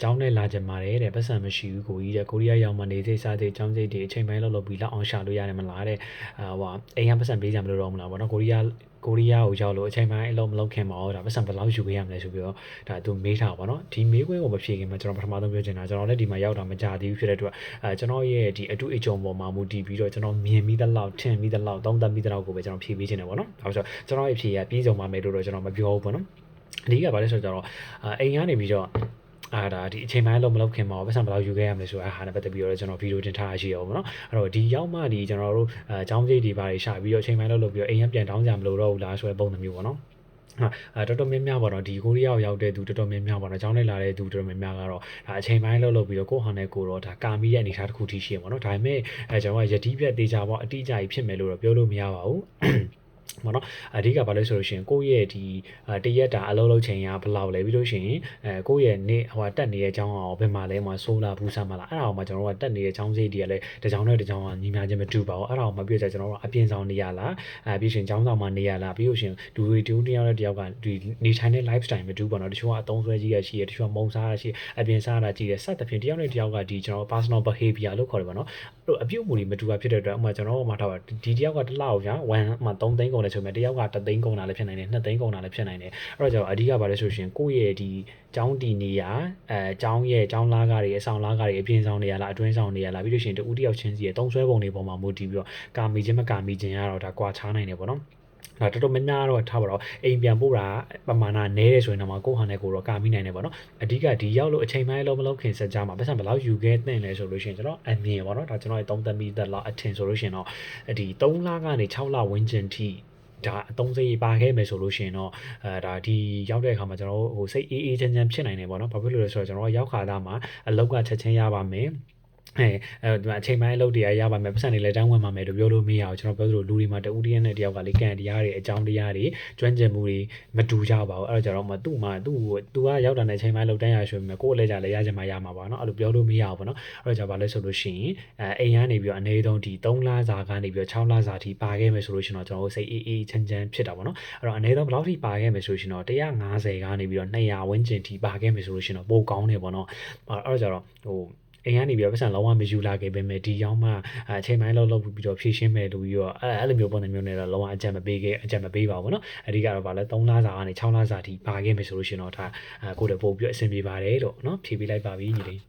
ကျောင်းနဲ့လာကြမှာတဲ့ပတ်စံမရှိဘူးကိုကြီးတဲ့ကိုရီးယားရောက်မှနေစိတ်စားစိတ်ကျောင်းစိတ်တွေအချိန်ပိုင်းလောက်ပြီးလောက်အောင်ရှာလို့ရတယ်မလားတဲ့ဟိုအိမ်ကပတ်စံပေးကြမလို့တော့မလားပေါ့နော်ကိုရီးယားကိုရောက်လို့အချိန်ပိုင်းအလုံးမလုံးခင်ပါတော့ဒါပတ်စံဘယ်လောက်ယူပေးရမလဲဆိုပြီးတော့ဒါသူမေးထားပါတော့ဒီမေးခွန်းကိုမဖြေခင်မှာကျွန်တော်ပထမဆုံးပြောချင်တာကျွန်တော်လည်းဒီမှာရောက်တာမကြသေးဘူးဖြစ်တဲ့အတွက်ကျွန်တော်ရဲ့ဒီအတူအကြုံပေါ်မှာမူတည်ပြီးတော့ကျွန်တော်မြင်မိသလောက်ထင်မိသလောက်သုံးသပ်မိသလောက်ကိုပဲကျွန်တော်ဖြေပေးချင်တယ်ပေါ့နော်ဒါဆိုကျွန်တော်ရဲ့ဖြေရပြည့်စုံပါမယ်လို့တော့ကျွန်တော်မပြောဘူးပေါ့နော်အဓိကဘာလဲဆိုတော့အိမ်ကနေပြီးတော့ဒါဒီအချိန်ပိုင်းလုံးမလုပ်ခင်မှာပတ်စံဘယ်လောက်ယူခဲ့ရမလဲဆိုတာဟာနဲ့ပတ်သက်ပြီးတော့ကျွန်တော်ဗီဒီယိုတင်ထားရရှိရပါဘောเนาะအဲ့တော့ဒီရောက်မှဒီကျွန်တော်တို့အကြောင်းစိတ်တွေပါရှာပြီးတော့အချိန်ပိုင်းလုံးလုပ်ပြီးတော့အိမ်ကပြန်တောင်းကြမလို့တော့ဘူးလားဆိုတဲ့ပုံစံမျိုးပေါ့เนาะတော်တော်များများပေါ့နော်ဒီကိုရီးယားရောက်တဲ့သူတော်တော်များများပေါ့နော်အကြောင်းနဲ့လာတဲ့သူတော်တော်များများကတော့ဒါအချိန်ပိုင်းလောက်ပြီးတော့ကိုယ့်ဟာနဲ့ကိုယ်တော့ဒါကာမိတဲ့အနေအထားတစ်ခုထိရှိရပေါ့နော်ဒါပေမဲ့ကျွန်တော်ကယတိပြတ်တေချာပေါ့အတိအကျကြီးဖြစ်မယ်လို့တော့ပြောလို့မရပါဘူးပေါ့နော်အဓိကဘာလို့ဆိုလို့ရှိရင်ကိုယ့်ရဲ့ဒီတရက်တာအလုပ်လုပ်ချိန်ကဘယ်လောက်လဲပြီးလို့ရှိရင်ကိုယ့်ရဲ့နေ့တက်နေတဲ့အကြောင်းအောင်ဘယ်မှာလဲမှာဆိုလာဘူးဆမ်းမလားအဲ့ဒါအောင်မှကျွန်တော်တို့ကတက်နေတဲ့အကြောင်းစိတ်တွေကလည်းတစ်ကြောင်းနဲ့တစ်ကြောင်းကညီများချင်းမတူပါဘူးအဲ့ဒါအောင်မှပြည့်ကြကျွန်တော်တို့အပြင်ဆောင်နေရလားပြီးရှင်ကျောင်းဆောင်မှာနေရလားပြီးလို့ရှိရင်လူတွေတူတယောက်နဲ့တယောက်ကဒီနေထိုင်တဲ့ lifestyle မတူပေါ့နော်တချို့ကအသုံးဆွဲကြီးရရှိရတချို့ကမုံစားရရှိအပြင်စားရတာကြီးရစသဖြင့်တယောက်နဲ့တယောက်ကဒီကျွန်တော် personal behavior လို့ခေါ်တယ်ပေါ့နော်အဲ့အပြုတ်မှုတွေမတူတာဖြစ်တဲ့အတွက်ဥပမာကျွန်တော်တို့မှထားပါဒီတယောက်ကတစ်လောက်ကြာ1မှာ3သိန်းကုန်တယ်ဆိုပေမဲ့တယောက်က3သိန်းကုန်တာလည်းဖြစ်နိုင်တယ်2သိန်းကုန်တာလည်းဖြစ်နိုင်တယ်အဲ့တော့ကျွန်တော်အဓိကဘာလဲဆိုရှင်ကိုယ့်ရဲ့ဒီကျောင်းတည်နေရကျောင်းရဲ့ကျောင်းလားကားတွေအဆောင်လားကားတွေအပြင်ဆောင်နေရလားအတွင်းဆောင်နေရလားပြီးလို့ရှိရင်တူတယောက်ချင်းစီရဲ့သုံးဆွဲပုံတွေပေါ်မှာမူတည်ပြီးတော့ကာမီချင်းမကာမီချင်းကတော့ဒါကွာခြားနိုင်တယ်ပေါ့နော်ဒါတော်တော်များများတော့ထားပါတော့အိမ်ပြန်ပို့တာပမာဏနည်းတယ်ဆိုရင်တော့ကိုယ့်ဟာနဲ့ကိုယ်တော့ကာမိနိုင်တယ်ပေါ့နော်အဓိကဒီရောက်လို့အချိန်ပိုင်းလုံးမလုံးခင်စကြမှာပတ်စံဘယ်လောက်ယူခဲ့တဲ့လဲဆိုလို့ရှိရင်ကျွန်တော်အမြင်ပေါ့နော်ဒါကျွန်တော်ရဲ့သုံးသက်မိသက်လောက်အထင်ဆိုလို့ရှိရင်တော့ဒီ3လကနေ6လဝန်းကျင်ထိဒါအသုံးစိတ်ပါခဲ့မယ်ဆိုလို့ရှိရင်တော့ဒါဒီရောက်တဲ့အခါမှာကျွန်တော်ဟိုစိတ်အေးအေးချမ်းချမ်းဖြစ်နိုင်တယ်ပေါ့နော်ဘာဖြစ်လို့လဲဆိုတော့ကျွန်တော်ရောက်ခါသားမှာအလောက်ကချက်ချင်းရပါမယ်ဒီမှာအချိန်ပိုင်းအလုပ်တရားရပါမယ်ပတ်စံတွေလည်းတန်းဝင်ပါမယ်လို့ပြောလို့မရအောင်ကျွန်တော်ပြောသလိုလူတွေမှာတူတည်းနဲ့တယောက်ကလေကံတရားတွေအကြောင်းတရားတွေကျွမ်းကျင်မှုတွေမတူကြပါဘူးအဲ့တော့ကျတော့သူကရောက်တာနဲ့အချိန်ပိုင်းအလုပ်တန်းရရွှေမယ်ကိုယ်လည်းကြလည်းရချင်မှရမှာပါเนาะအဲ့လိုပြောလို့မရဘူးပေါ့เนาะအဲ့တော့ကျဘာလဲဆိုလို့ရှိရင်အိမ်ကနေပြီးတော့အနေဆုံးဒီ3လစာကနေပြီးတော့6လစာထိပါခဲ့မယ်ဆိုလို့ရှိရင်တော့ကျွန်တော်တို့စိတ်အေးအေးချမ်းချမ်းဖြစ်တာပေါ့เนาะအဲ့တော့အနေဆုံးဘယ်လောက်ထိပါခဲ့မယ်ဆိုလို့ရှိရင်တော့150ကနေပြီးတော့200ဝန်းကျင်ထိပါခဲ့မယ်ဆိုလို့ရှိရင်တော့ပိုကောင်းတယ်ပေါ့เนาะအဲ့တော့ကျတော့ဟိုအိမ်ကနေပြီးတော့ပတ်စံလုံးဝမယူလာခဲ့ပေမဲ့ဒီရောက်မှအချိန်ပိုင်းလောက်ပြီးတော့ဖြည့်ရှင်းမယ်လို့ပြီးတော့အဲ့လိုမျိုးပုံစံမျိုးနဲ့တော့လုံးဝအကြံမပေးပါဘူးเนาะအဓိကတော့ဗာလဲ3လစာကနေ6လစာထိပါခဲ့မယ်ဆိုလို့ရှိရင်တော့ဒါကိုယ်တပို့ပြီးအဆင်ပြေပါတယ်လို့เนาะဖြည့်ပေးလိုက်ပါပြီညီလေး